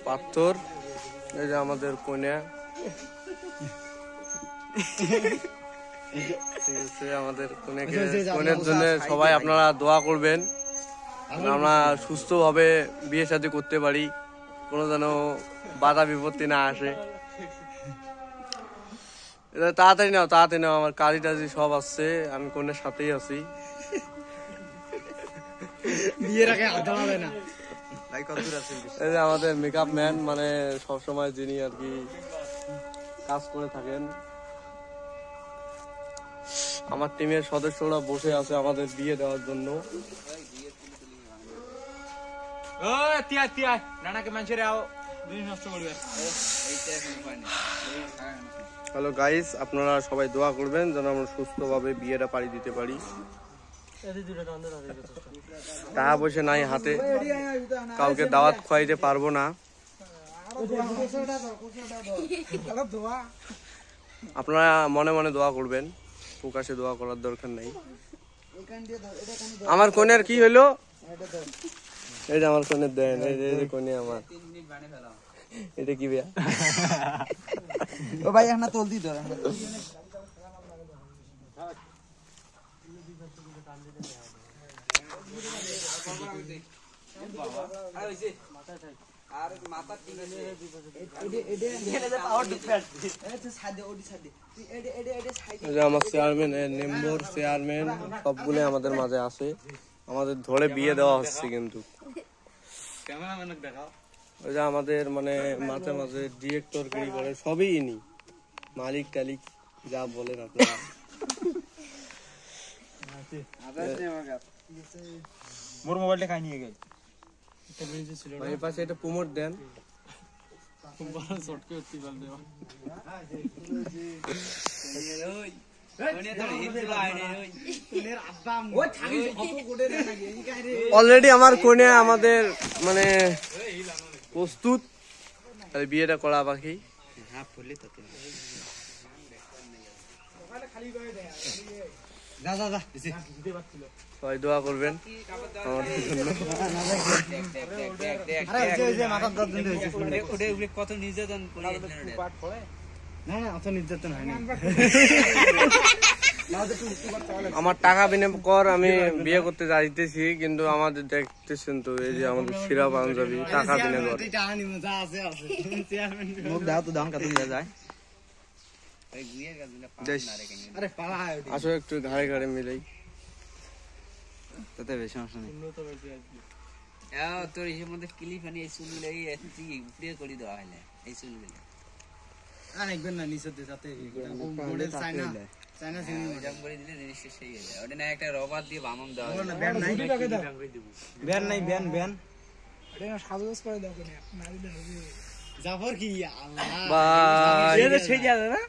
পাথর এই যে আমাদের কন্যা ঠিক আছে আমাদের কন্যার জন্য সবাই আপনারা দোয়া করবেন আমরা সুস্থভাবে বিয়ে শাদী করতে পারি কোনো যেন বাধা বিপত্তি না আসে তাড়াতাড়ি নাও আমার কাজী টাজি সব আসছে আমি কন্যার সাথেই আছি এই যে আমাদের মেকআপ ম্যান মানে সবসময় যিনি আর কি কাজ করে থাকেন আমার টিমের সদস্যরা বসে আছে আমাদের বিয়ে দেওয়ার জন্য হ্যালো গাইস আপনারা সবাই দোয়া করবেন যেন আমরা সুস্থভাবে বিয়েটা পাড়ি দিতে পারি টাকা পয়সা নাই হাতে কাউকে দাওয়াত খাওয়াইতে পারবো না আপনারা মনে মনে দোয়া করবেন প্রকাশে দোয়া করার দরকার নাই আমার কনের কি হলো এই যে আমার কনের দেন এই যে কনে আমার এটা কি বিয়া ও ভাই এখন তোলতি ধর আমার চেয়ারম্যান মেম্বার চেয়ারম্যান সবগুলো আমাদের মাঝে আছে আমাদের ধরে বিয়ে দেওয়া হচ্ছে কিন্তু ওই যে আমাদের মানে মাঝে মাঝে ডিরেক্টর কি করে সবই ইনি মালিক টালিক যা বলেন আপনারা মোর মোবাইলটা খাই নিয়ে গেল এই পাশে এটা প্রমোট দেন অলরেডি আমার কনে আমাদের মানে প্রস্তুত বিয়েটা করা বাকি সবাই দোয়া করবেন কত নির্যাতন আমার টাকা বিনিয়োগ কর আমি বিয়ে করতে যাইতেছি কিন্তু আমাদের দেখতেছেন তো এই যে আমাদের শিরা পাঞ্জাবি টাকা বিনিয়োগ আসো একটু ঘাড়ে ঘাড়ে মিলাই তাতে বেশি সমস্যা নেই তোর এর মধ্যে ক্লিপ আনি এই চুলগুলো এই করে দেওয়া হলে এই চুলগুলো আরেকবার না নিচে যাতে মডেল চায়না চায়না জাম করে দিলে জিনিস শেষ হয়ে যায় ওটা না একটা রবার দিয়ে বামন দেওয়া না ব্যান নাই ব্যান নাই ব্যান ব্যান এটা সাজগোজ করে দাও কেন না দিলে হবে জাফর কি আল্লাহ ভাই এটা সেই যায় না